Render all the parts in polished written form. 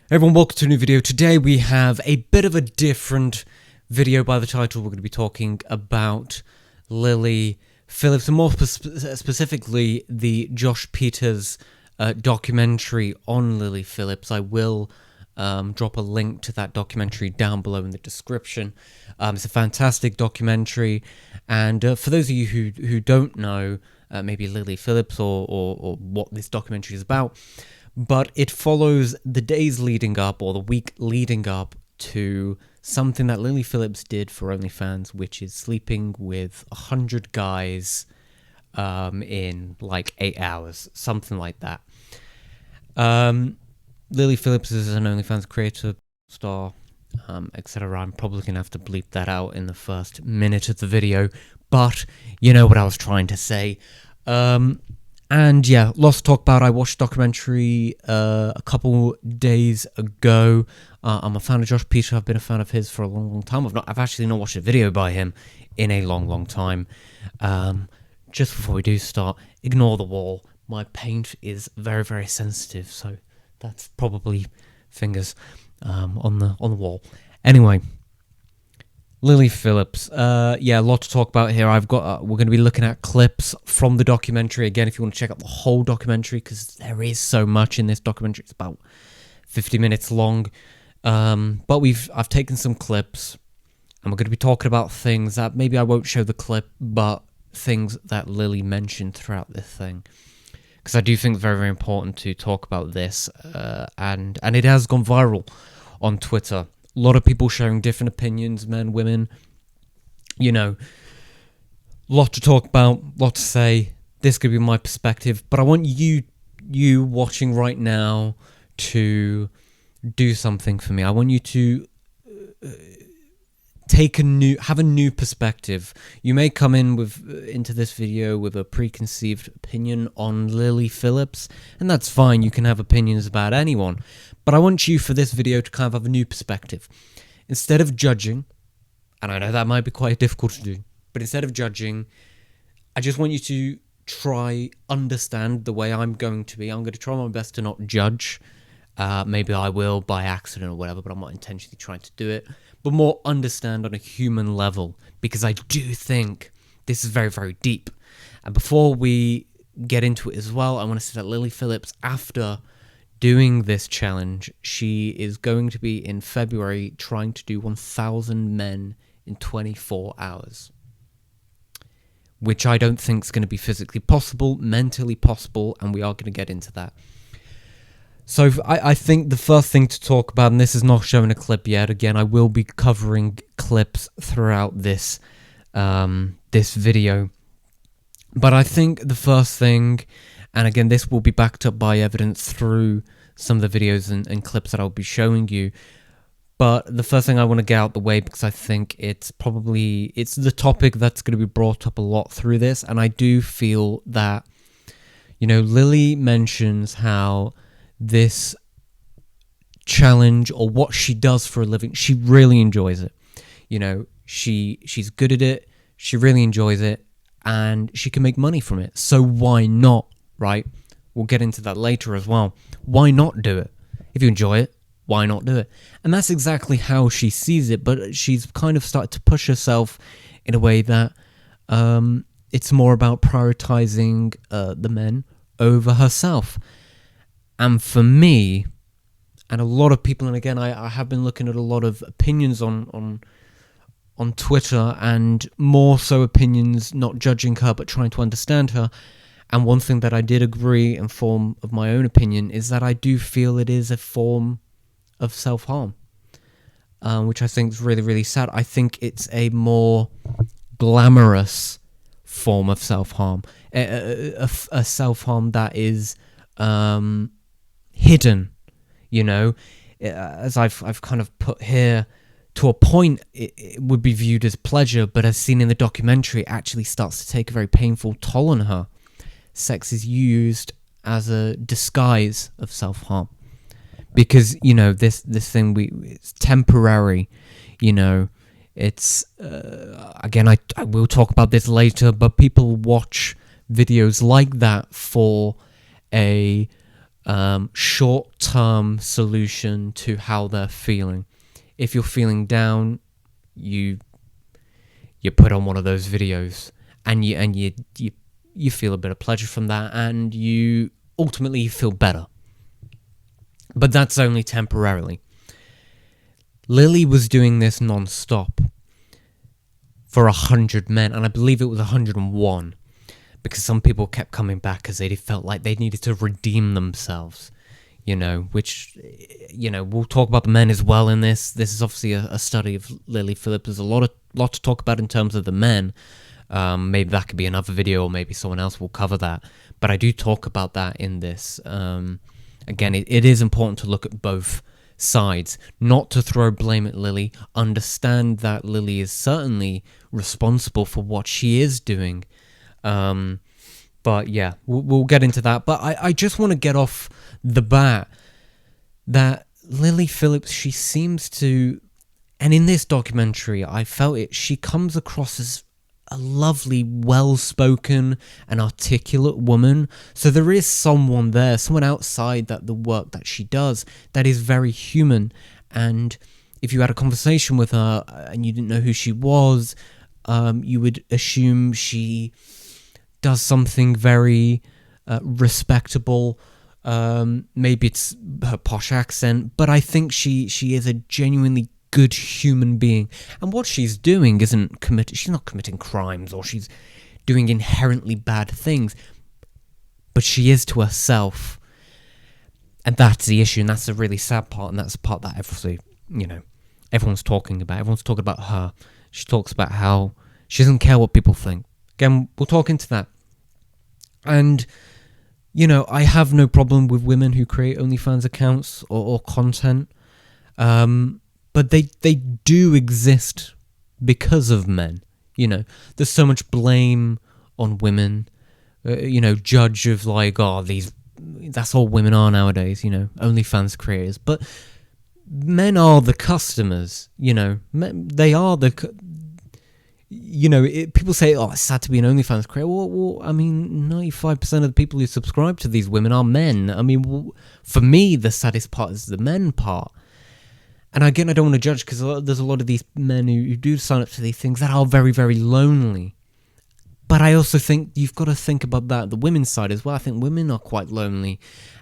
Hey everyone, welcome to a new video. Today we have a bit of a different video. By the title, we're going to be talking about Lily Phillips, and more specifically the Josh Peters documentary on Lily Phillips. I will drop a link to that documentary down below in the description. It's a fantastic documentary, and for those of you who don't know maybe Lily Phillips or what this documentary is about, but it follows the days leading up, or the week leading up, to something that Lily Phillips did for OnlyFans, which is sleeping with 100 guys in like 8 hours, something like that. Lily Phillips is an OnlyFans creator, star, etc. I'm probably going to have to bleep that out in the first minute of the video, but you know what I was trying to say. And yeah, lots to talk about. I watched the documentary a couple days ago. I'm a fan of Josh Peters. I've been a fan of his for a long time. I've actually not watched a video by him in a long time. Just before we do start, ignore the wall. My paint is very sensitive, so that's probably fingers on the wall. Anyway, Lily Phillips. Yeah, a lot to talk about here. We're going to be looking at clips from the documentary. Again, if you want to check out the whole documentary, because there is so much in this documentary. It's about 50 minutes long. But I've taken some clips, and we're going to be talking about things that maybe I won't show the clip, but things that Lily mentioned throughout this thing. Because I do think it's very important to talk about this, and it has gone viral on Twitter. A lot of people sharing different opinions, men, women, you know, lot to talk about, lot to say. This could be my perspective, but I want you watching right now to do something for me. I want you to have a new perspective. You may come into this video with a preconceived opinion on Lily Phillips, and that's fine. You can have opinions about anyone. But I want you, for this video, to kind of have a new perspective. Instead of judging, and I know that might be quite difficult to do, but instead of judging, I just want you to try understand the way I'm going to be. I'm going to try my best to not judge. Maybe I will by accident or whatever, but I'm not intentionally trying to do it. But more understand on a human level, because I do think this is very deep. And before we get into it as well, I want to say that Lily Phillips, after doing this challenge, she is going to be in February trying to do 1,000 men in 24 hours. Which I don't think is going to be physically possible, mentally possible, and we are going to get into that. So I think the first thing to talk about, and this is not showing a clip yet, again, I will be covering clips throughout this video. But I think the first thing, and again, this will be backed up by evidence through some of the videos and clips that I'll be showing you. But the first thing I want to get out the way, because I think it's the topic that's going to be brought up a lot through this. And I do feel that, you know, Lily mentions how this challenge, or what she does for a living, she really enjoys it. You know, she's good at it, she really enjoys it, and she can make money from it. So why not, right? We'll get into that later as well. Why not do it? If you enjoy it, why not do it? And that's exactly how she sees it, but she's kind of started to push herself in a way that it's more about prioritizing the men over herself. And for me, and a lot of people, and again, I have been looking at a lot of opinions on Twitter, and more so opinions not judging her but trying to understand her. And one thing that I did agree in form of my own opinion is that I do feel it is a form of self-harm, which I think is really sad. I think it's a more glamorous form of self-harm, a self-harm that is hidden, you know, as I've kind of put here. To a point, it would be viewed as pleasure, but as seen in the documentary, it actually starts to take a very painful toll on her. Sex is used as a disguise of self-harm, because, you know, this thing, it's temporary, you know. It's again, I will talk about this later, but people watch videos like that for a short-term solution to how they're feeling. If you're feeling down, you put on one of those videos, and you feel a bit of pleasure from that, and you ultimately feel better. But that's only temporarily. Lily was doing this non-stop for 100 men, and I believe it was 101, because some people kept coming back because they felt like they needed to redeem themselves, which, we'll talk about the men as well in this. This is obviously a study of Lily Phillips. There's a lot to talk about in terms of the men. Maybe that could be another video, or maybe someone else will cover that. But I do talk about that in this. Again, it is important to look at both sides, not to throw blame at Lily. Understand that Lily is certainly responsible for what she is doing. But yeah, we'll get into that. But I just want to get off the bat that Lily Phillips, she seems to, and in this documentary, I felt it, she comes across as a lovely, well-spoken and articulate woman. So there is someone there, someone outside that the work that she does that is very human. And if you had a conversation with her and you didn't know who she was, you would assume she does something very respectable. Maybe it's her posh accent, but I think she is a genuinely good human being, and what she's doing isn't she's not committing crimes, or she's doing inherently bad things, but she is to herself, and that's the issue, and that's the really sad part, and that's the part that obviously, everyone's talking about. Everyone's talking about her. She talks about how she doesn't care what people think. Again, we'll talk into that. And I have no problem with women who create OnlyFans accounts or content, but they do exist because of men. There's so much blame on women. Judge of like, that's all women are nowadays. OnlyFans creators, but men are the customers. They are the. People say, it's sad to be an OnlyFans creator. Well, I mean, 95% of the people who subscribe to these women are men. I mean, for me, the saddest part is the men part. And again, I don't want to judge, because there's a lot of these men who do sign up to these things that are very, very lonely. But I also think you've got to think about that, the women's side as well. I think women are quite lonely,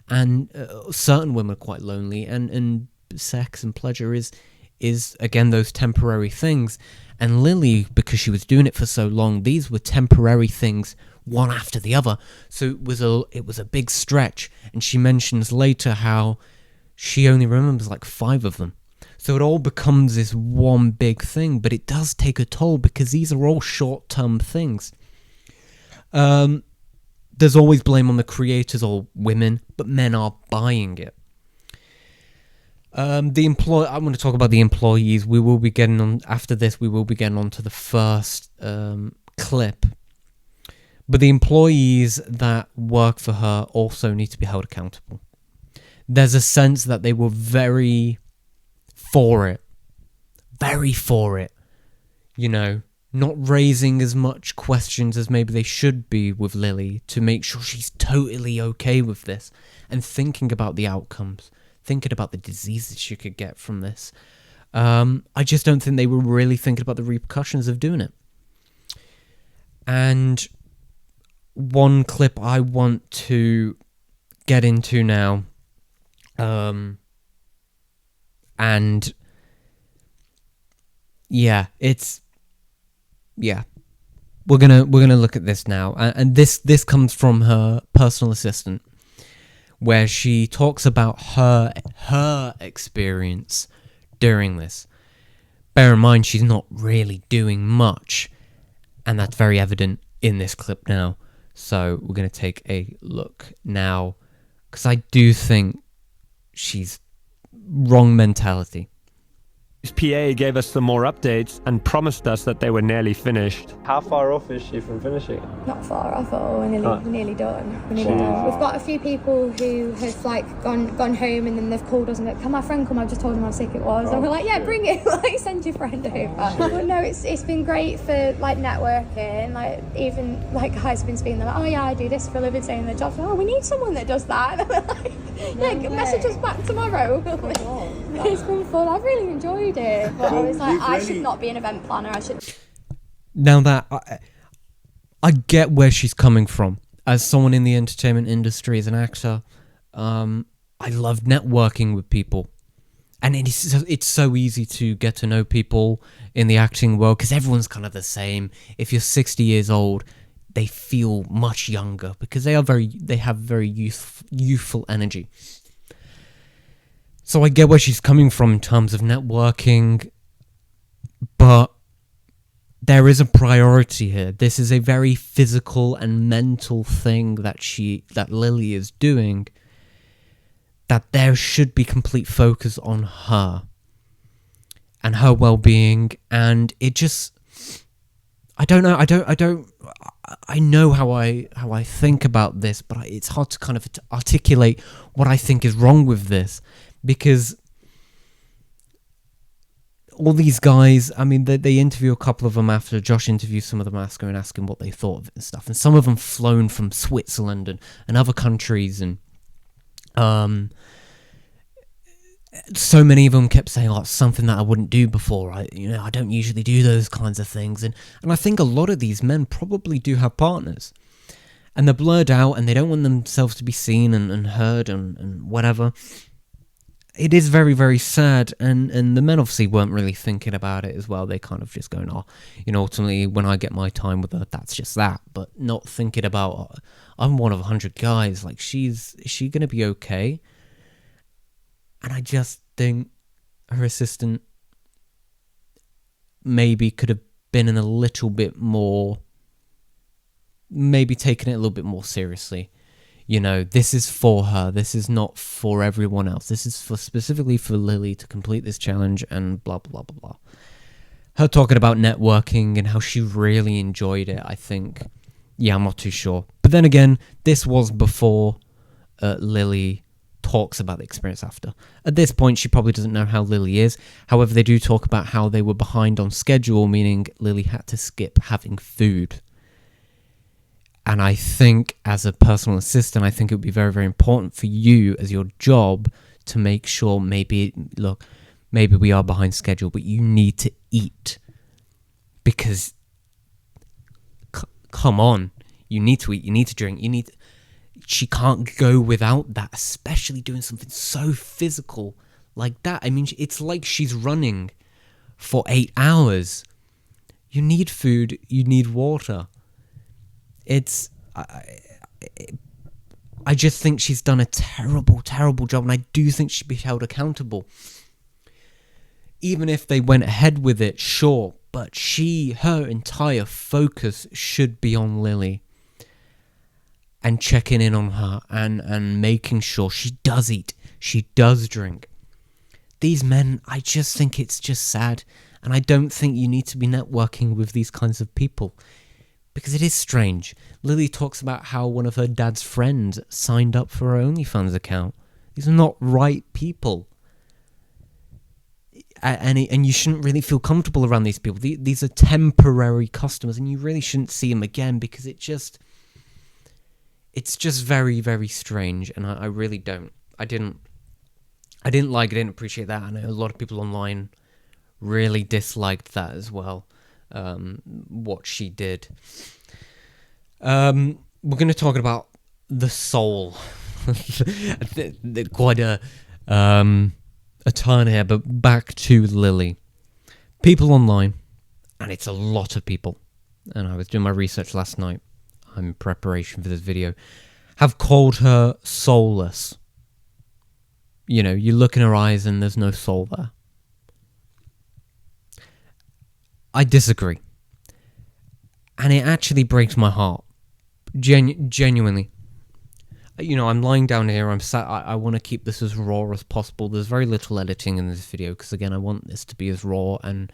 and certain women are quite lonely, and sex and pleasure is again those temporary things. And Lily, because she was doing it for so long, these were temporary things, one after the other. So it was a big stretch. And she mentions later how she only remembers like 5 of them. So it all becomes this one big thing, but it does take a toll, because these are all short-term things. There's always blame on the creators or women, but men are buying it. I'm going to talk about the employees. We will be getting on after this. We will be getting on to the first clip. But the employees that work for her also need to be held accountable. There's a sense that they were very for it, not raising as much questions as maybe they should be with Lily, to make sure she's totally okay with this, and thinking about the outcomes, thinking about the diseases she could get from this. I just don't think they were really thinking about the repercussions of doing it. And one clip I want to get into now, and we're gonna look at this now, and this comes from her personal assistant, where she talks about her experience during this. Bear in mind, she's not really doing much, and that's very evident in this clip now. So we're going to take a look now, because I do think she's wrong mentality. His PA gave us some more updates and promised us that they were nearly finished. How far off is she from finishing? Not far off at all. We're nearly done. We've got a few people who have gone home, and then they've called us and like, can my friend come? I just told them how sick it was. And we're like, yeah, bring it. Send your friend over. But no, it's been great for networking. Even guys have been speaking. They're like, oh yeah, I do this for a living, saying their jobs. Oh, we need someone that does that. And we're like, Yeah, message us back tomorrow. It's been fun. I've really enjoyed it. But I was like, I should not be an event planner. I should. Now that I get where she's coming from. As someone in the entertainment industry, as an actor, I love networking with people. And it's so easy to get to know people in the acting world because everyone's kind of the same. If you're 60 years old, they feel much younger because they have very youthful energy. So I get where she's coming from in terms of networking, but there is a priority here. This is a very physical and mental thing that Lily is doing, that there should be complete focus on her and her well-being. And it just, I don't know. I know how I think about this, but it's hard to kind of articulate what I think is wrong with this, because all these guys, I mean, they interview a couple of them after Josh interviews some of them, asking what they thought of it and stuff. And some of them flown from Switzerland and other countries, and so many of them kept saying, "Oh, it's something that I wouldn't do before. I don't usually do those kinds of things." And I think a lot of these men probably do have partners, and they're blurred out, and they don't want themselves to be seen and heard and whatever. It is very, very sad, and the men obviously weren't really thinking about it as well. They kind of just going, ultimately, when I get my time with her, that's just that. But not thinking about, I'm one of 100 guys. Like, is she going to be okay? And I just think her assistant maybe could have been in a little bit more, maybe taken it a little bit more seriously. This is for her. This is not for everyone else. This is specifically for Lily to complete this challenge and blah, blah, blah, blah. Her talking about networking and how she really enjoyed it, I think, I'm not too sure. But then again, this was before Lily talks about the experience after. At this point, she probably doesn't know how Lily is. However, they do talk about how they were behind on schedule, meaning Lily had to skip having food. And I think, as a personal assistant, I think it would be very, very important for you as your job to make sure maybe we are behind schedule, but you need to eat. Because, come on, you need to eat, you need to drink, she can't go without that, especially doing something so physical like that. I mean, it's like she's running for 8 hours. You need food, you need water. I just think she's done a terrible, terrible job, and I do think she'd be held accountable. Even if they went ahead with it, sure, but her entire focus should be on Lily and checking in on her and making sure she does eat, she does drink. These men, I just think it's just sad, and I don't think you need to be networking with these kinds of people. Because it is strange. Lily talks about how one of her dad's friends signed up for her OnlyFans account. These are not right people. And you shouldn't really feel comfortable around these people. These are temporary customers, and you really shouldn't see them again, because it's just very, very strange, and I really don't. I didn't appreciate that. I know a lot of people online really disliked that as well. What she did. We're going to talk about the soul. Quite a turn here, but back to Lily. People online, and it's a lot of people, and I was doing my research last night, I'm in preparation for this video, have called her soulless. You look in her eyes and there's no soul there. I disagree. And it actually breaks my heart. Genuinely. I'm lying down here, I'm sat, I want to keep this as raw as possible. There's very little editing in this video, because again, I want this to be as raw and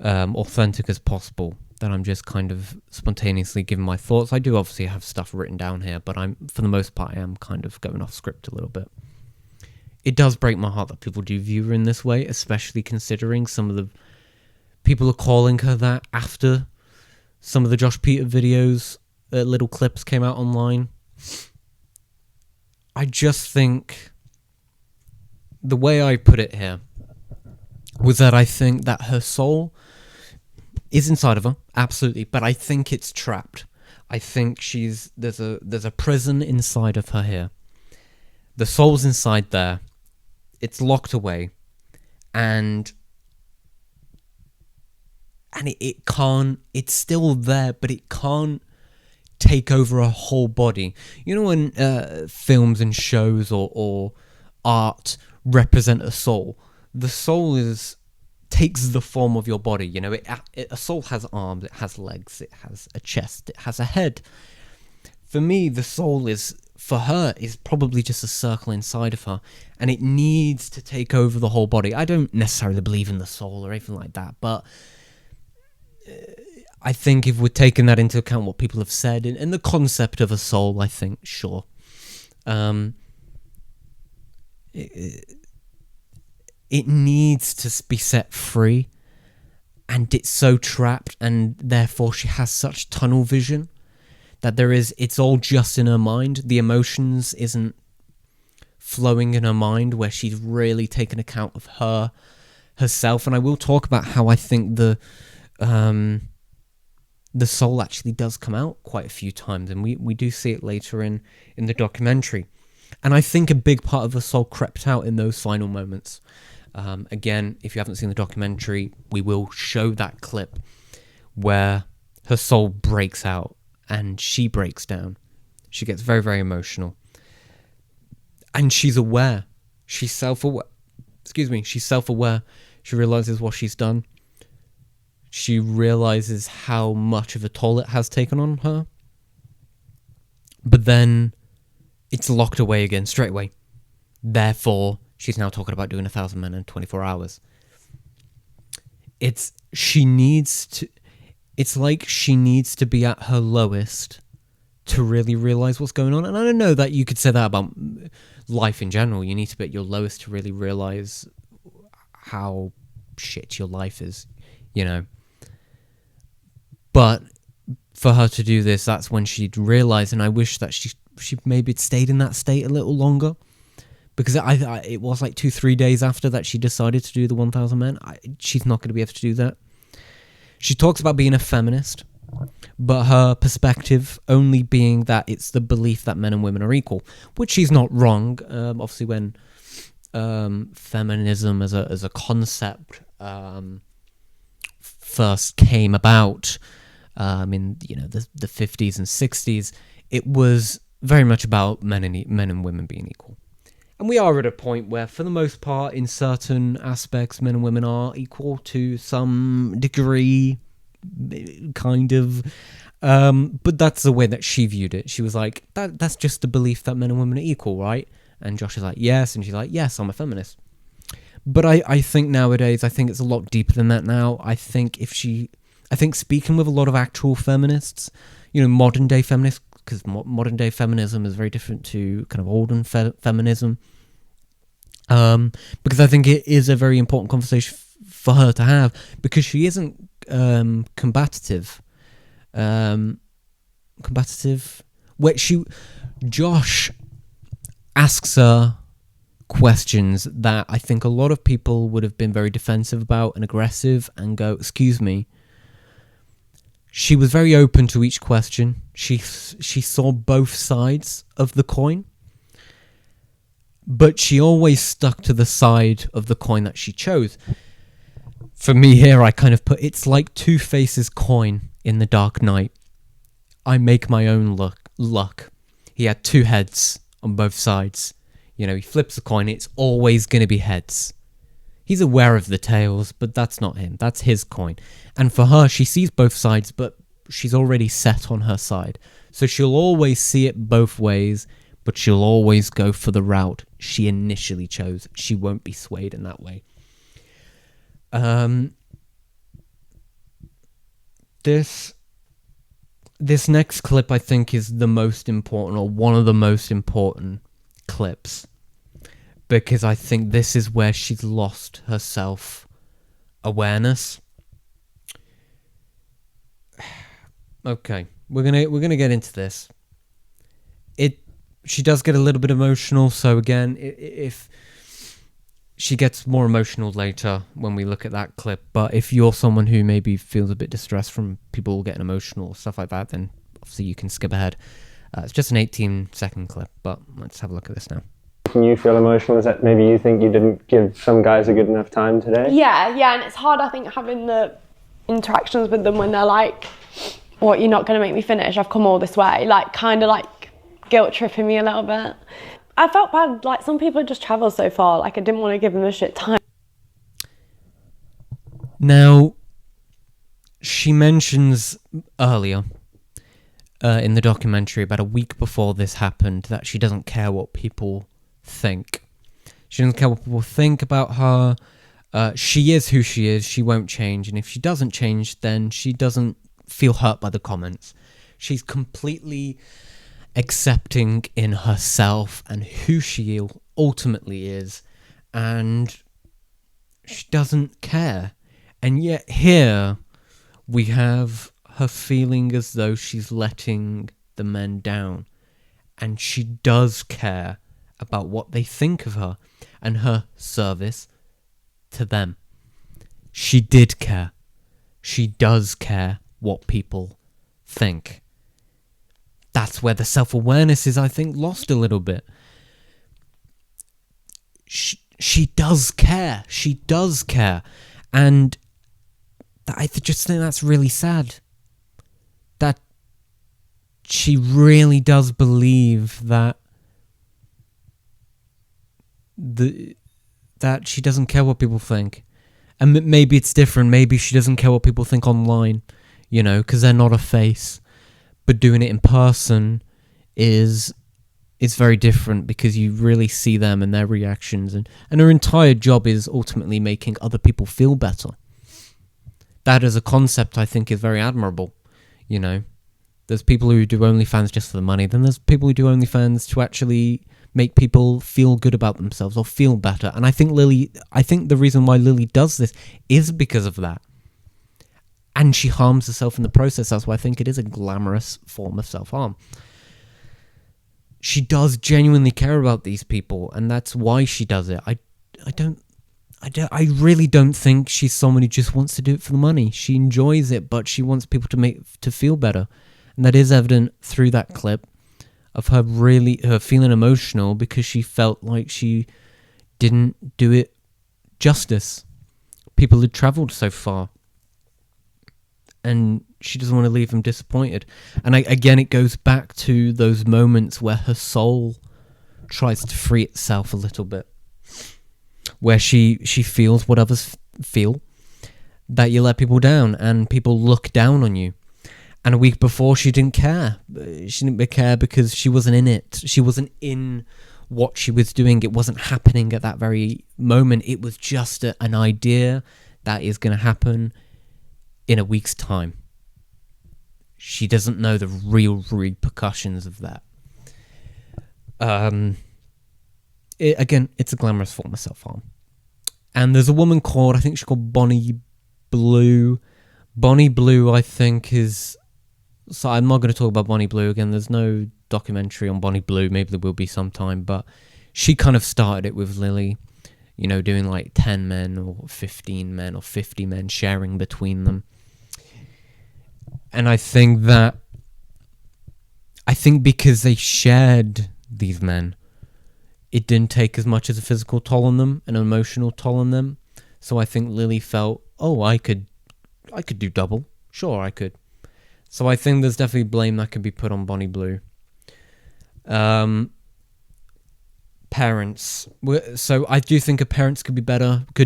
authentic as possible. That I'm just kind of spontaneously giving my thoughts. I do obviously have stuff written down here, but for the most part, I am kind of going off script a little bit. It does break my heart that people do view her in this way, especially considering some of the people are calling her that after some of the Josh Peter videos, little clips came out online. I just think the way I put it here was that I think that her soul is inside of her, absolutely, but I think it's trapped. I think there's a prison inside of her here. The soul's inside there. It's locked away, and it can't. It's still there, but it can't take over a whole body. You know when films and shows or art represent a soul, the soul takes the form of your body. You know, a soul has arms, it has legs, it has a chest, it has a head. For me, the soul for her is probably just a circle inside of her, and it needs to take over the whole body. I don't necessarily believe in the soul or anything like that, but I think if we're taking that into account, what people have said, and the concept of a soul, I think, sure. It needs to be set free, and it's so trapped, and therefore she has such tunnel vision that it's all just in her mind. The emotions isn't flowing in her mind where she's really taken account of herself. And I will talk about how I think the soul actually does come out quite a few times, and we do see it later in the documentary. And I think a big part of the soul crept out in those final moments. Again, if you haven't seen the documentary, we will show that clip where her soul breaks out and she breaks down. She gets very, very emotional. And she's aware. She's self-aware. She's self-aware. She realizes what she's done. She realizes how much of a toll it has taken on her. But then it's locked away again straight away. Therefore, she's now talking about doing 1,000 men in 24 hours. It's like she needs to be at her lowest to really realize what's going on. And I don't know that you could say that about life in general. You need to be at your lowest to really realize how shit your life is, you know. But for her to do this, that's when she'd realize, and I wish that she maybe stayed in that state a little longer. Because it was like 2-3 days after that she decided to do the 1,000 men. She's not going to be able to do that. She talks about being a feminist, but her perspective only being that it's the belief that men and women are equal, which she's not wrong. Obviously, when feminism as a concept first came about in the 50s and 60s, it was very much about men and women being equal. And we are at a point where, for the most part, in certain aspects, men and women are equal to some degree, kind of. But that's the way that she viewed it. She was like, that's just the belief that men and women are equal, right? And Josh is like, yes. And she's like, yes, I'm a feminist. But I think nowadays, I think it's a lot deeper than that now. I think speaking with a lot of actual feminists, modern day feminists, because modern day feminism is very different to kind of olden feminism. Because I think it is a very important conversation for her to have, because she isn't combative. Josh asks her questions that I think a lot of people would have been very defensive about and aggressive and go, excuse me. She was very open to each question. She saw both sides of the coin, but she always stuck to the side of the coin that she chose. For me here, I kind of put, it's like Two-Face's coin in The Dark Knight. I make my own luck. He had two heads on both sides. He flips the coin, it's always going to be heads. He's aware of the tails, but that's not him. That's his coin. And for her, she sees both sides, but she's already set on her side. So she'll always see it both ways, but she'll always go for the route she initially chose. She won't be swayed in that way. This next clip, I think, is the most important, or one of the most important clips, because I think this is where she's lost her self-awareness. Okay, we're gonna get into this. she does get a little bit emotional. So again, if she gets more emotional later when we look at that clip, but if you're someone who maybe feels a bit distressed from people getting emotional or stuff like that, then obviously you can skip ahead. It's just an 18-second clip, but let's have a look at this now. Can you feel emotional? Is that maybe you think you didn't give some guys a good enough time today? Yeah, and it's hard, I think, having the interactions with them when they're like, what, you're not going to make me finish? I've come all this way. Like, kind of like guilt tripping me a little bit. I felt bad, like some people just travel so far, like I didn't want to give them a shit time. Now, she mentions earlier in the documentary, about a week before this happened, that she doesn't care what people think. She doesn't care what people think about her. She is who she is. She won't change. And if she doesn't change, then she doesn't feel hurt by the comments. She's completely accepting in herself and who she ultimately is. And she doesn't care. And yet here we have her feeling as though she's letting the men down. And she does care about what they think of her and her service to them. She did care. She does care what people think. That's where the self-awareness is, I think, lost a little bit. She does care. She does care. And I just think that's really sad. That she really does believe that that she doesn't care what people think. And maybe it's different. Maybe she doesn't care what people think online, you know, because they're not a face. But doing it in person is very different, because you really see them and their reactions. And her entire job is ultimately making other people feel better. That as a concept, I think, is very admirable, you know. There's people who do OnlyFans just for the money. Then there's people who do OnlyFans to actually make people feel good about themselves or feel better. And I think the reason why Lily does this is because of that. And she harms herself in the process. That's why I think it is a glamorous form of self-harm. She does genuinely care about these people, and that's why she does it. I really don't think she's someone who just wants to do it for the money. She enjoys it, but she wants people to feel better. And that is evident through that clip of her feeling emotional, because she felt like she didn't do it justice. People had travelled so far, and she doesn't want to leave them disappointed. And again, it goes back to those moments where her soul tries to free itself a little bit, where she feels what others feel, that you let people down and people look down on you. And a week before, she didn't care. She didn't care because she wasn't in it. She wasn't in what she was doing. It wasn't happening at that very moment. It was just an idea that is going to happen in a week's time. She doesn't know the real repercussions of that. Again, it's a glamorous form of self-harm. And there's a woman called, I think she's called Bonnie Blue. Bonnie Blue, I think, is... So I'm not going to talk about Bonnie Blue again. There's no documentary on Bonnie Blue. Maybe there will be sometime. But she kind of started it with Lily, you know, doing like 10 men or 15 men or 50 men, sharing between them. And I think because they shared these men, it didn't take as much as a physical toll on them, an emotional toll on them. So I think Lily felt, oh, I could do double. Sure, I could. So I think there's definitely blame that can be put on Bonnie Blue. Parents. So I do think her parents could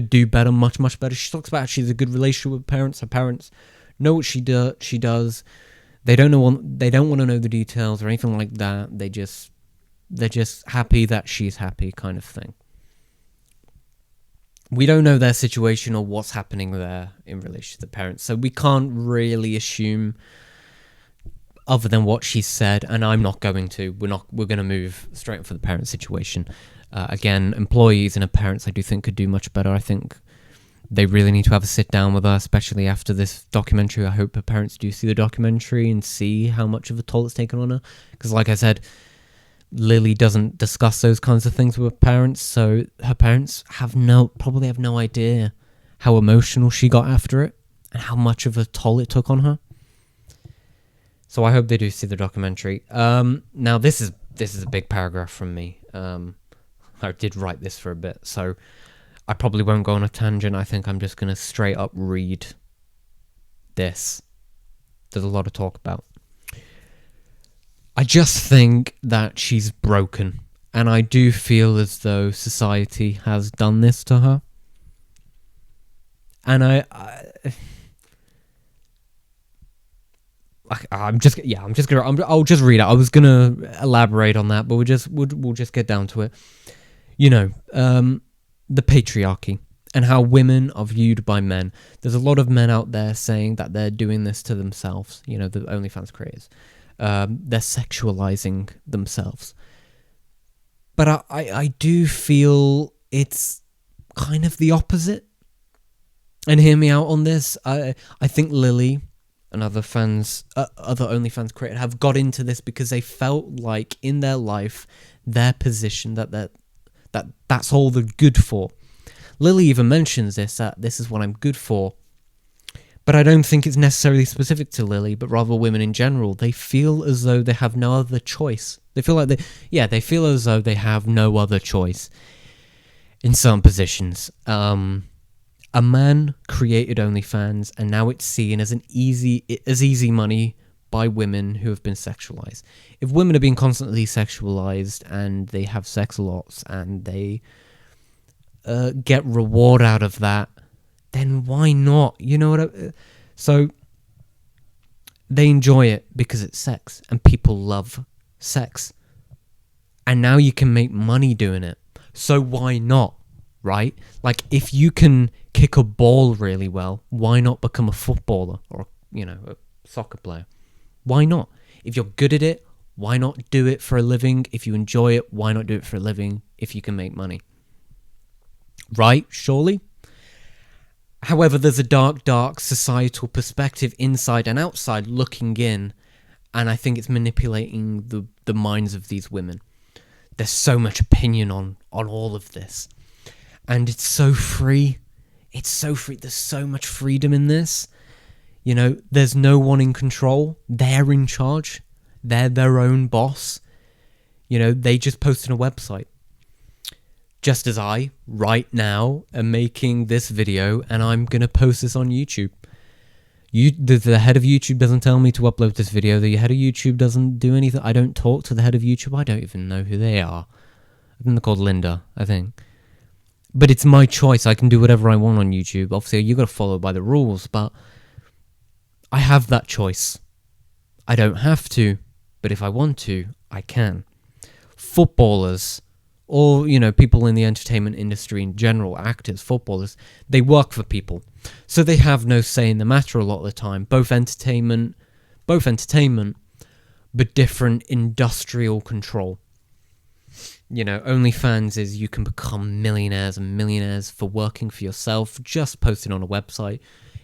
do better, much, much better. She talks about how she has a good relationship with parents. Her parents know what she does. They don't want to know the details or anything like that. They're just happy that she's happy, kind of thing. We don't know their situation or what's happening there in relation to the parents, so we can't really assume other than what she said, and I'm not going to. We're going to move straight for the parent situation. Again, employees and her parents, I do think, could do much better. I think they really need to have a sit down with her, especially after this documentary. I hope her parents do see the documentary and see how much of a toll it's taken on her. Because like I said, Lily doesn't discuss those kinds of things with her parents, so her parents probably have no idea how emotional she got after it and how much of a toll it took on her. So I hope they do see the documentary. Now this is a big paragraph from me. I did write this for a bit, so I probably won't go on a tangent. I think I'm just going to straight up read this. There's a lot to talk about. I just think that she's broken, and I do feel as though society has done this to her. And I'll just read it. I was gonna elaborate on that, but we'll just get down to it. You know, the patriarchy and how women are viewed by men. There's a lot of men out there saying that they're doing this to themselves. You know, the OnlyFans creators. They're sexualizing themselves. But I do feel it's kind of the opposite. And hear me out on this. I think Lily and other OnlyFans creators have got into this because they felt like in their life, their position that's all they're good for. Lily even mentions this, that this is what I'm good for. But I don't think it's necessarily specific to Lily, but rather women in general. They feel as though they have no other choice. They feel like they feel as though they have no other choice in some positions. A man created OnlyFans, and now it's seen as easy money by women who have been sexualized. If women are being constantly sexualized and they have sex lots and they get reward out of that, then why not? You know what so they enjoy it because it's sex and people love sex. And now you can make money doing it. So why not? Right? Like, if you can kick a ball really well, why not become a footballer or, a soccer player? Why not? If you're good at it, why not do it for a living? If you enjoy it, why not do it for a living if you can make money? Right? Surely? However, there's a dark societal perspective inside and outside looking in, and I think it's manipulating the minds of these women. There's so much opinion on all of this. And it's so free. It's so free. There's so much freedom in this. You know, there's no one in control. They're in charge. They're their own boss. You know, they just posted a website. Just as I, right now, am making this video and I'm going to post this on YouTube. The head of YouTube doesn't tell me to upload this video. The head of YouTube doesn't do anything. I don't talk to the head of YouTube. I don't even know who they are. I think they're called Linda, I think. But it's my choice. I can do whatever I want on YouTube. Obviously, you got to follow by the rules, but I have that choice. I don't have to, but if I want to, I can. Footballers, or, people in the entertainment industry in general, actors, footballers, they work for people. So they have no say in the matter a lot of the time. Both entertainment, but different industrial control. OnlyFans is you can become millionaires and millionaires for working for yourself, just posting on a website.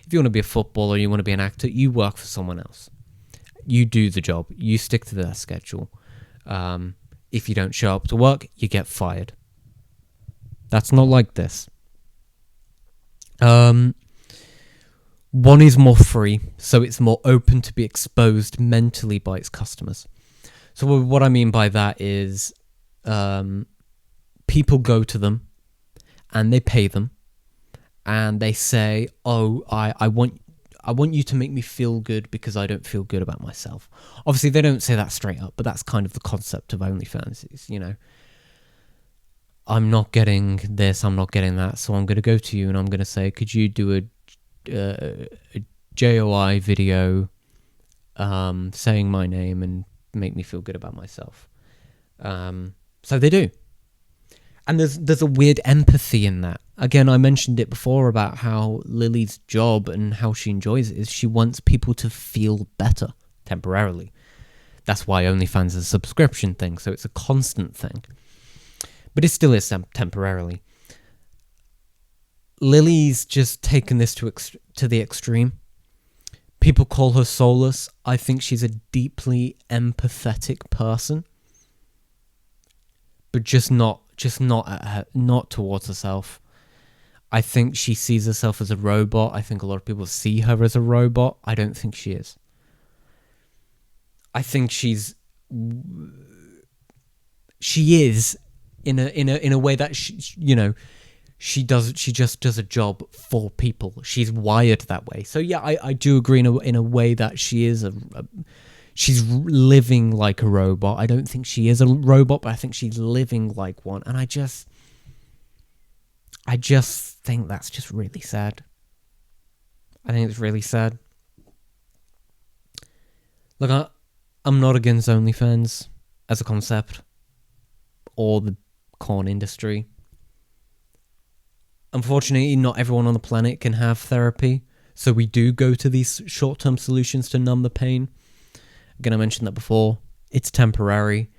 If you want to be a footballer, you want to be an actor, you work for someone else. You do the job. You stick to their schedule. If you don't show up to work, you get fired. That's not like this. One is more free, so it's more open to be exposed mentally by its customers. So what I mean by that is people go to them and they pay them and they say, oh, I want you to make me feel good because I don't feel good about myself. Obviously, they don't say that straight up, but that's kind of the concept of OnlyFans is, I'm not getting this, I'm not getting that, so I'm going to go to you and I'm going to say, could you do a JOI video saying my name and make me feel good about myself? So they do. And there's a weird empathy in that. Again, I mentioned it before about how Lily's job and how she enjoys it is she wants people to feel better temporarily. That's why OnlyFans is a subscription thing, so it's a constant thing. But it still is temporarily. Lily's just taken this to the extreme. People call her soulless. I think she's a deeply empathetic person. but just not at her, not towards herself. I think she sees herself as a robot. I think a lot of people see her as a robot. I don't think she is. I think she is in a way that she just does a job for people. She's wired that way. So yeah, I do agree in a way that she is she's living like a robot. I don't think she is a robot, but I think she's living like one. And I just think that's just really sad. I think it's really sad. Look, I'm not against OnlyFans as a concept or the porn industry. Unfortunately, not everyone on the planet can have therapy, so we do go to these short-term solutions to numb the pain. Again, I mentioned that before. It's temporary.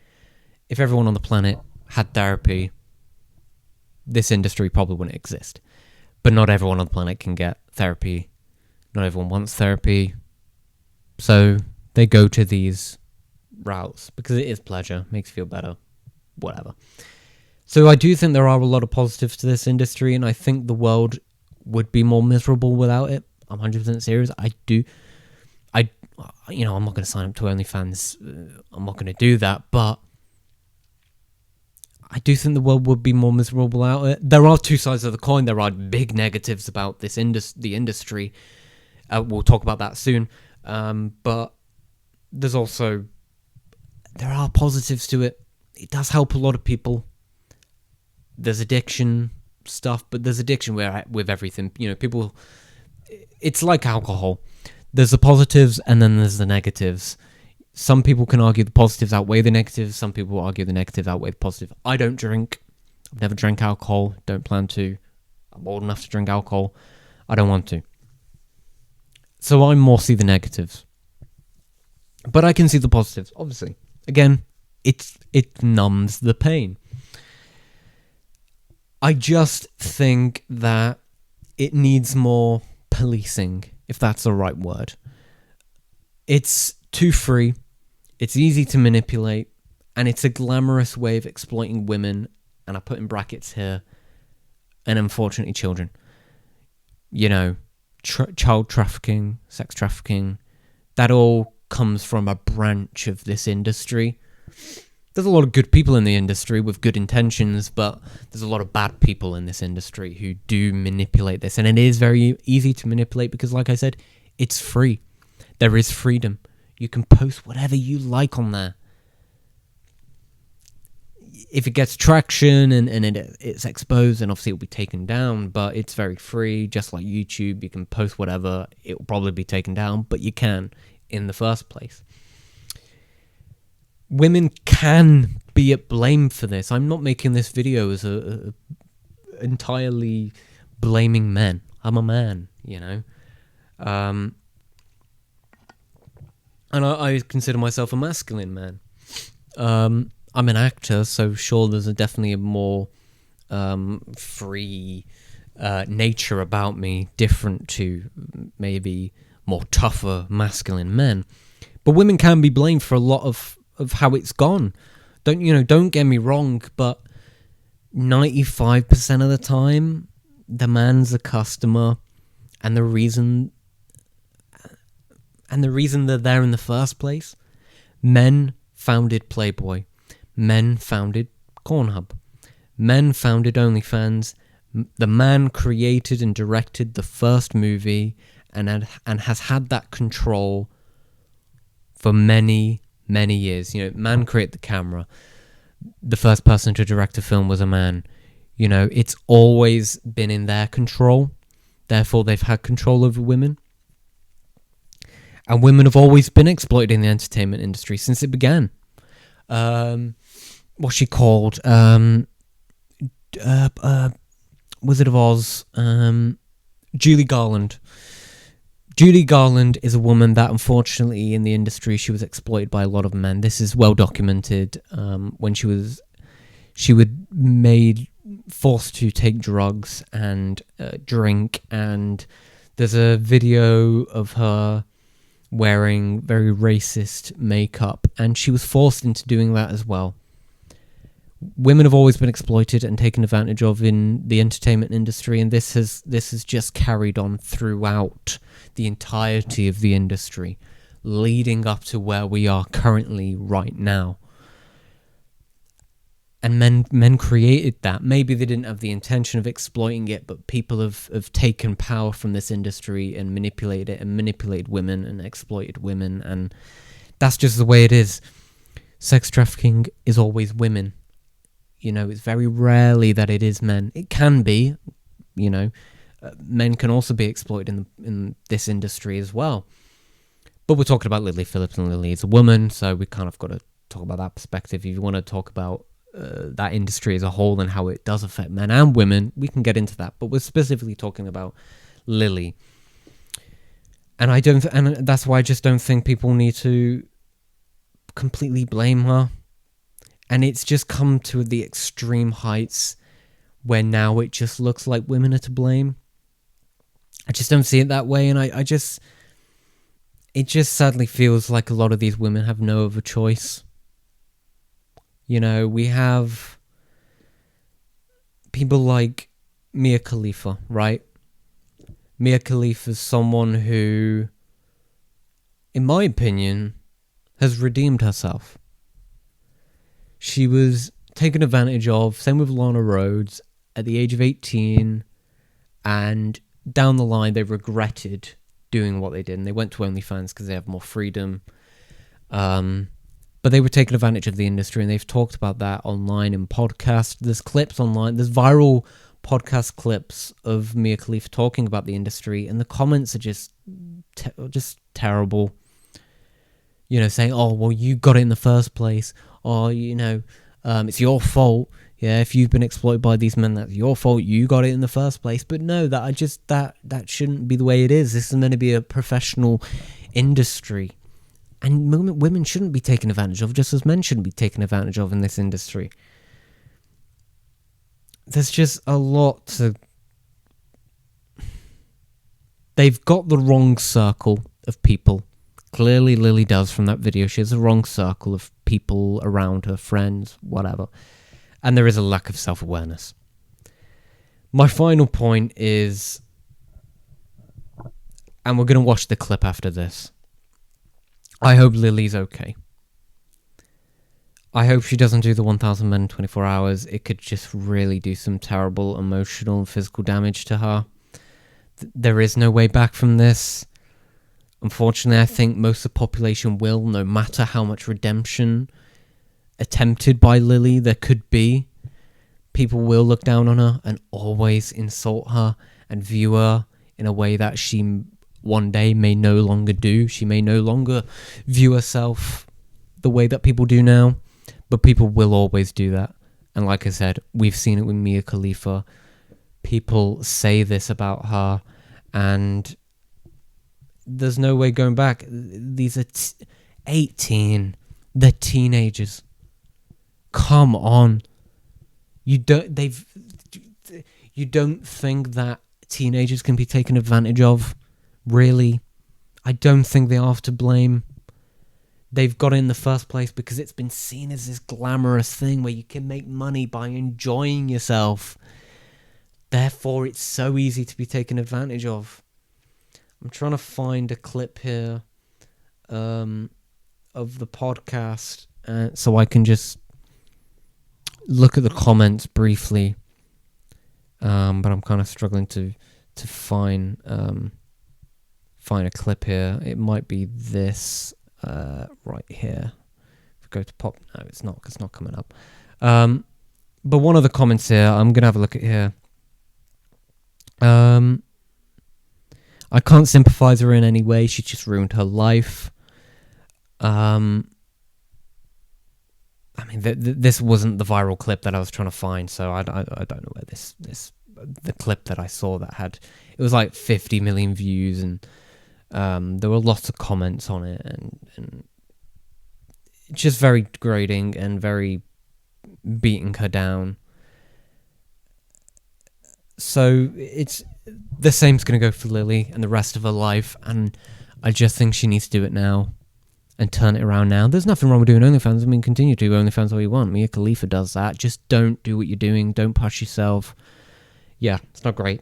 If everyone on the planet had therapy, this industry probably wouldn't exist. But not everyone on the planet can get therapy. Not everyone wants therapy. So they go to these routes because it is pleasure, makes you feel better, whatever. So I do think there are a lot of positives to this industry, and I think the world would be more miserable without it. I'm 100% serious. I'm not going to sign up to OnlyFans. I'm not going to do that, but I do think the world would be more miserable without it. There are two sides of the coin. There are big negatives about the industry. We'll talk about that soon. But there are positives to it. It does help a lot of people. There's addiction stuff, but there's addiction with everything. People, it's like alcohol. There's the positives and then there's the negatives. Some people can argue the positives outweigh the negatives. Some people argue the negatives outweigh the positive. I don't drink. I've never drank alcohol. Don't plan to. I'm old enough to drink alcohol. I don't want to. So I more see the negatives. But I can see the positives, obviously. Again, it numbs the pain. I just think that it needs more policing, if that's the right word. It's too free, it's easy to manipulate, and it's a glamorous way of exploiting women, and I put in brackets here, and unfortunately children. Child trafficking, sex trafficking, that all comes from a branch of this industry. There's a lot of good people in the industry with good intentions, but there's a lot of bad people in this industry who do manipulate this. And it is very easy to manipulate because, like I said, it's free. There is freedom. You can post whatever you like on there. If it gets traction and it's exposed, then obviously it'll be taken down, but it's very free. Just like YouTube, you can post whatever. It will probably be taken down, but you can in the first place. Women can be at blame for this. I'm not making this video as a entirely blaming men. I'm a man, and I consider myself a masculine man. I'm an actor, so sure, there's definitely a more free nature about me, different to maybe more tougher masculine men. But women can be blamed for a lot of how it's gone. Don't get me wrong, but 95% of the time, the man's a customer, and the reason they're there in the first place, men founded Playboy, men founded Pornhub, men founded OnlyFans. The man created and directed the first movie and has had that control for many years. Man created the camera. The first person to direct a film was a man. It's always been in their control. Therefore, they've had control over women. And women have always been exploited in the entertainment industry since it began. What's she called? Wizard of Oz. Julie Garland. Julie Garland is a woman that, unfortunately, in the industry, she was exploited by a lot of men. This is well documented. When she was forced to take drugs and drink, and there's a video of her wearing very racist makeup, and she was forced into doing that as well. women have always been exploited and taken advantage of in the entertainment industry, and this has just carried on throughout the entirety of the industry, leading up to where we are currently right now. And men created that. Maybe they didn't have the intention of exploiting it, but people have taken power from this industry and manipulated it, and manipulated women and exploited women, and that's just the way it is. Sex trafficking is always women. You know, it's very rarely that it is men. It can be, you know, men can also be exploited in this industry as well. But we're talking about Lily Phillips, and Lily is a woman, so we kind of got to talk about that perspective. If you want to talk about that industry as a whole and how it does affect men and women, we can get into that. But we're specifically talking about Lily, and and that's why I just don't think people need to completely blame her. And it's just come to the extreme heights where now it just looks like women are to blame. I just don't see it that way, and it just sadly feels like a lot of these women have no other choice. You know, we have people like Mia Khalifa, right? Mia Khalifa is someone who, in my opinion, has redeemed herself. She was taken advantage of, same with Lana Rhodes, at the age of 18, and down the line they regretted doing what they did, and they went to OnlyFans because they have more freedom. But they were taking advantage of the industry, and they've talked about that online in podcasts. There's clips online, there's viral podcast clips of Mia Khalifa talking about the industry, and the comments are just terrible. You know, saying, "Oh, well, you got it in the first place," or, you know, it's your fault. Yeah, if you've been exploited by these men, that's your fault. You got it in the first place. But no, that shouldn't be the way it is. This is meant to be a professional industry. And women shouldn't be taken advantage of, just as men shouldn't be taken advantage of in this industry. There's just a lot to... They've got the wrong circle of people. Clearly Lily does from that video. She has the wrong circle of people around her, friends, whatever. And there is a lack of self-awareness. My final point is... And we're going to watch the clip after this. I hope Lily's okay. I hope she doesn't do the 1,000 men in 24 hours. It could just really do some terrible emotional and physical damage to her. There is no way back from this. Unfortunately, I think most of the population will, no matter how much redemption attempted by Lily there could be. People will look down on her and always insult her and view her in a way that she one day may no longer do. She may no longer view herself the way that people do now, but people will always do that. And like I said, we've seen it with Mia Khalifa. People say this about her, and there's no way going back. These are 18. They're teenagers. Come on. You don't think that teenagers can be taken advantage of? Really? I don't think they are to blame. They've got it in the first place because it's been seen as this glamorous thing where you can make money by enjoying yourself. Therefore, it's so easy to be taken advantage of. I'm trying to find a clip here of the podcast so I can just look at the comments briefly. But I'm kind of struggling to find a clip here. It might be this right here. If we go to pop, no, it's not. It's not coming up. But one of the comments here, I'm gonna have a look at here. I can't sympathize her in any way. She just ruined her life. I mean, this wasn't the viral clip that I was trying to find, so I don't know where the clip that I saw that had, it was like 50 million views, and there were lots of comments on it, and just very degrading and very beating her down. So it's the same's going to go for Lily and the rest of her life, and I just think she needs to do it now. and turn it around now. There's nothing wrong with doing OnlyFans. I mean, continue to do OnlyFans all you want. Mia Khalifa does that. Just don't do what you're doing. Don't push yourself. Yeah, it's not great.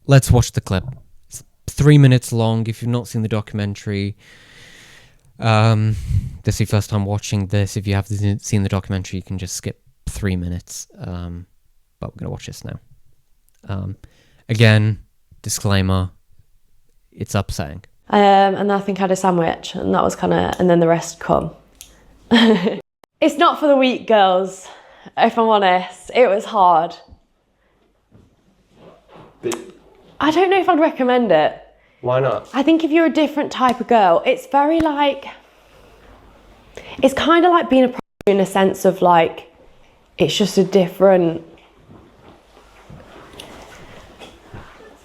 Let's watch the clip. It's 3 minutes long. If you've not seen the documentary, this is your first time watching this. If you have seen the documentary, you can just skip 3 minutes. But we're going to watch this now. Again, disclaimer, it's upsetting. And I think I had a sandwich, and that was and then the rest come. It's not for the weak, girls, if I'm honest. It was hard. But I don't know if I'd recommend it. why not? I think if you're a different type of girl, it's very it's kind of like being a prostitute in a sense of it's just a different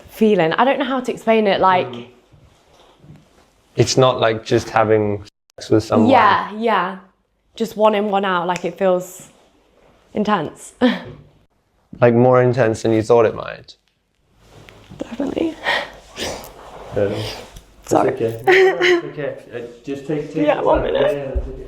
feeling. I don't know how to explain it, It's not like just having sex with someone. Yeah. Just one in, one out, it feels intense. Like more intense than you thought it might. Definitely. Sorry. Sorry. It's okay. Just take Yeah, 1 minute. Yeah, it's okay.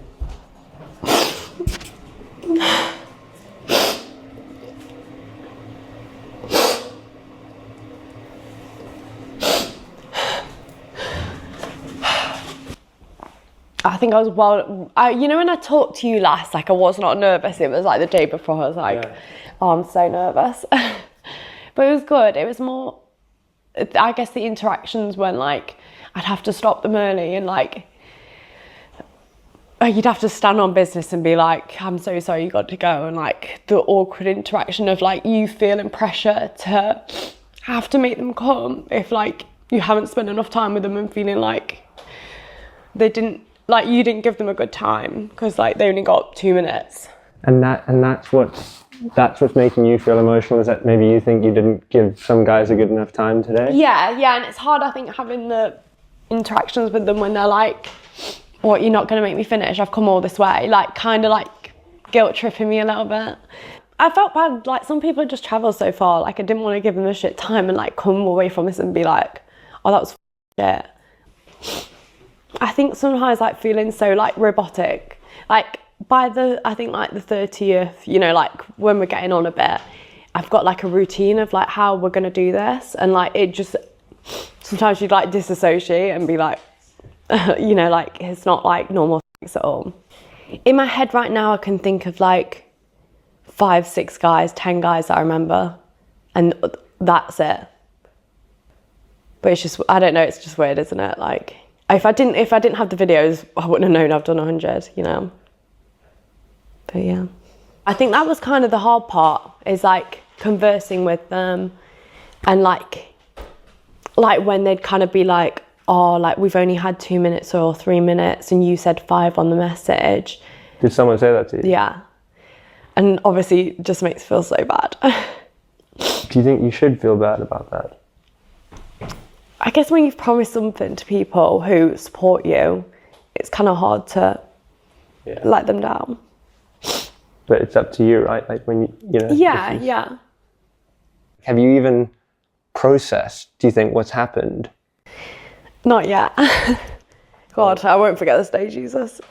I think I was when I talked to you last, I was not nervous. It was the day before. I was oh, I'm so nervous. But it was good. It was more, I guess the interactions when I'd have to stop them early and you'd have to stand on business and be I'm so sorry, you got to go. And the awkward interaction of you feeling pressure to have to make them come if you haven't spent enough time with them and feeling they didn't, you didn't give them a good time because they only got 2 minutes. And that's what's making you feel emotional, is that maybe you think you didn't give some guys a good enough time today? Yeah, and it's hard, I think, having the interactions with them when they're what, you're not going to make me finish? I've come all this way. Guilt tripping me a little bit. I felt bad, some people just travel so far, I didn't want to give them a shit time and come away from this and be oh, that was shit. I think sometimes feeling so robotic, by the 30th, when we're getting on a bit, I've got a routine of how we're gonna do this, and it just sometimes you'd disassociate and be it's not normal sex at all. In my head right now I can think of 5, 6 guys, 10 guys that I remember, and that's it. But it's just, I don't know, it's just weird, isn't it? If I didn't have the videos, I wouldn't have known I've done 100, But yeah. I think that was kind of the hard part, is conversing with them and when they'd kind of be oh, we've only had 2 minutes or 3 minutes and you said 5 on the message. Did someone say that to you? Yeah. And obviously it just makes me feel so bad. Do you think you should feel bad about that? I guess when you've promised something to people who support you, it's kind of hard to let them down. But it's up to you, right? When Yeah. Have you even processed, do you think, what's happened? Not yet. God, I won't forget this day, Jesus.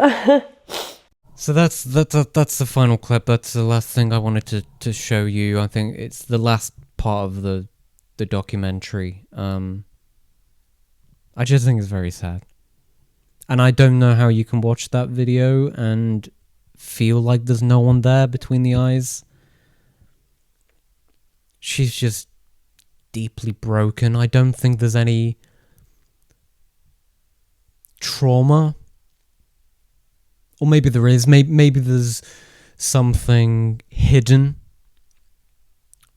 So that's the final clip. That's the last thing I wanted to show you. I think it's the last part of the documentary. I just think it's very sad. And I don't know how you can watch that video and feel like there's no one there between the eyes. She's just deeply broken. I don't think there's any trauma. Or maybe there is. Maybe there's something hidden.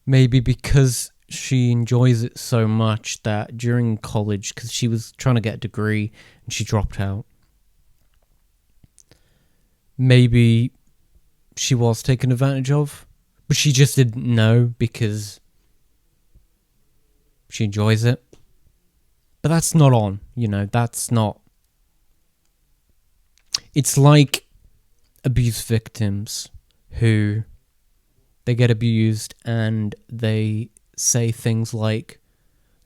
Maybe because she enjoys it so much that during college, because she was trying to get a degree and she dropped out, maybe she was taken advantage of, but she just didn't know because she enjoys it. But that's not on, that's not. It's like abuse victims who they get abused and they say things like,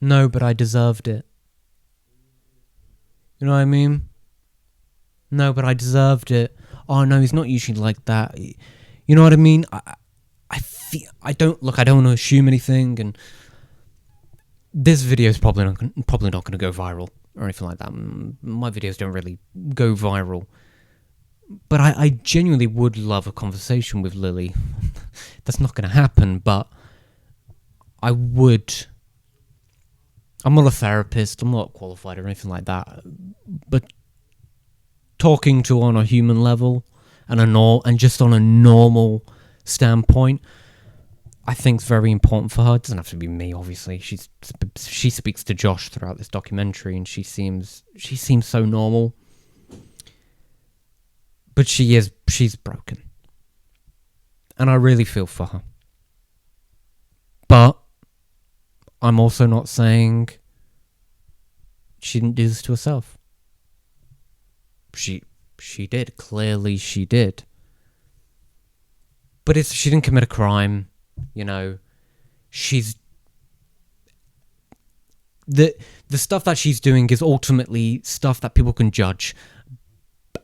no, but I deserved it. You know what I mean? No, but I deserved it. Oh no, he's not usually like that. You know what I mean? I don't want to assume anything, and this video is probably not going to go viral or anything like that. My videos don't really go viral, but I genuinely would love a conversation with Lily. That's not going to happen, but I would. I'm not a therapist. I'm not qualified or anything like that, but talking to her on a human level and just on a normal standpoint, I think is very important for her. It doesn't have to be me, obviously. She speaks to Josh throughout this documentary, and she seems so normal, but she's broken, and I really feel for her. But I'm also not saying she didn't do this to herself. She did. Clearly she did. But she didn't commit a crime, you know. She's... The stuff that she's doing is ultimately stuff that people can judge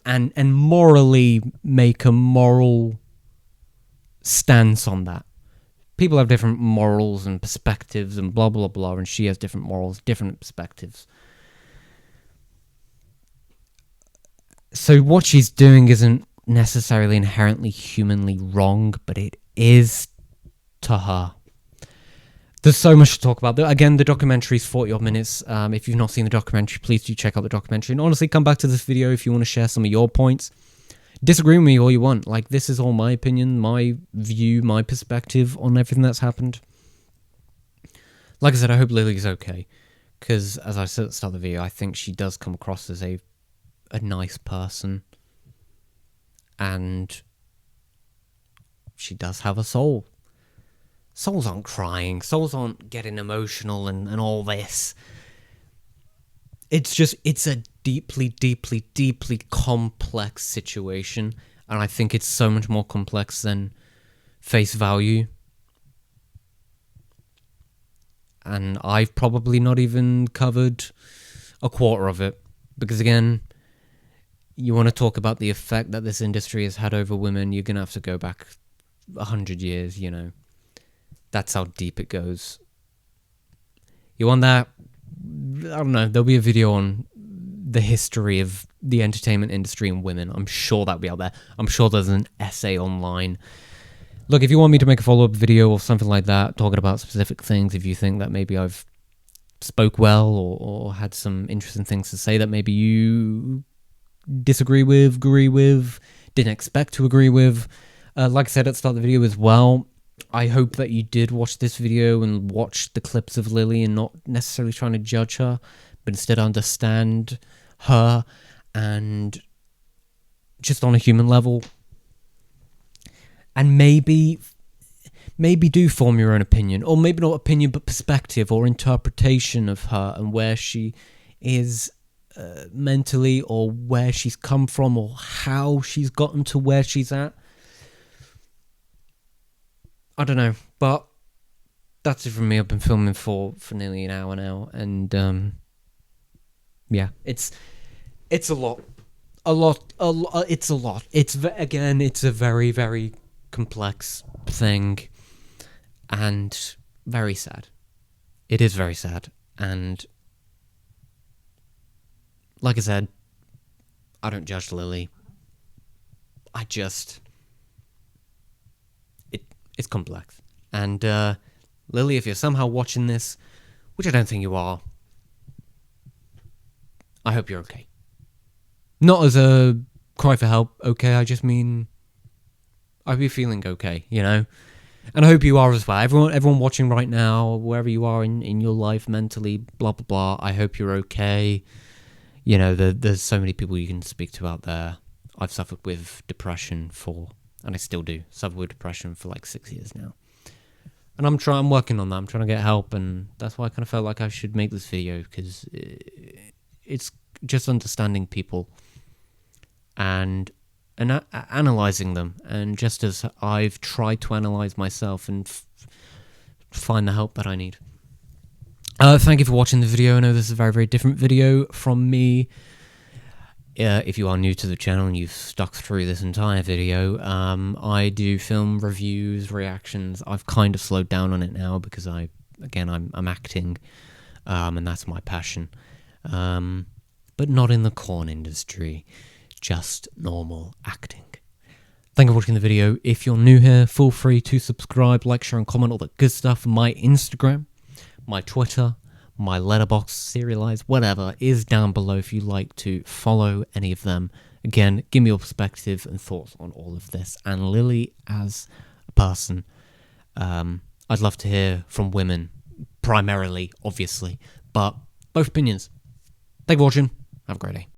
and morally make a moral stance on that. People have different morals and perspectives and blah, blah, blah, and she has different morals, different perspectives. So what she's doing isn't necessarily inherently humanly wrong, but it is to her. There's so much to talk about. Again, the documentary is 40 odd minutes. If you've not seen the documentary, please do check out the documentary. And honestly, come back to this video if you want to share some of your points. Disagree with me all you want. Like, this is all my opinion, my view, my perspective on everything that's happened. Like I said, I hope Lily's okay. Because, as I said at the start of the video, I think she does come across as a nice person. And she does have a soul. Souls aren't crying. Souls aren't getting emotional and all this. It's a deeply, deeply, deeply complex situation. And I think it's so much more complex than face value. And I've probably not even covered a quarter of it. Because again, you want to talk about the effect that this industry has had over women, you're going to have to go back 100 years, you know. That's how deep it goes. You want that? I don't know. There'll be a video on the history of the entertainment industry and women. I'm sure that'll be out there. I'm sure there's an essay online. Look, if you want me to make a follow-up video or something like that, talking about specific things, if you think that maybe I've spoke well or had some interesting things to say that maybe you disagree with, agree with, didn't expect to agree with, like I said at the start of the video as well, I hope that you did watch this video and watch the clips of Lily and not necessarily trying to judge her, but instead understand her and just on a human level. And maybe do form your own opinion, or maybe not opinion, but perspective or interpretation of her and where she is mentally, or where she's come from, or how she's gotten to where she's at. I don't know, but that's it from me. I've been filming for nearly an hour now, and yeah, it's a lot. It's a lot. It's a very, very complex thing, and very sad. It is very sad, and like I said, I don't judge Lily. It's complex. And Lily, if you're somehow watching this, which I don't think you are, I hope you're okay. Not as a cry for help, okay, I just mean I hope you're feeling okay, you know? And I hope you are as well. Everyone watching right now, wherever you are in your life mentally, blah, blah, blah, I hope you're okay. You know, there's so many people you can speak to out there. I've suffered with depression and I still do, suffer with depression for like 6 years now. And I'm working on that. I'm trying to get help, and that's why I kind of felt like I should make this video, because it's just understanding people and analysing them. And just as I've tried to analyse myself and find the help that I need. Thank you for watching the video. I know this is a very, very different video from me If you are new to the channel and you've stuck through this entire video, I do film reviews, reactions. I've kind of slowed down on it now because I'm acting, and that's my passion. But not in the corn industry, just normal acting. Thank you for watching the video. If you're new here, feel free to subscribe, like, share, and comment, all that good stuff. My Instagram, my Twitter, my letterbox, serialized, whatever, is down below if you'd like to follow any of them. Again, give me your perspective and thoughts on all of this. And Lily, as a person, I'd love to hear from women, primarily, obviously, but both opinions. Thank you for watching. Have a great day.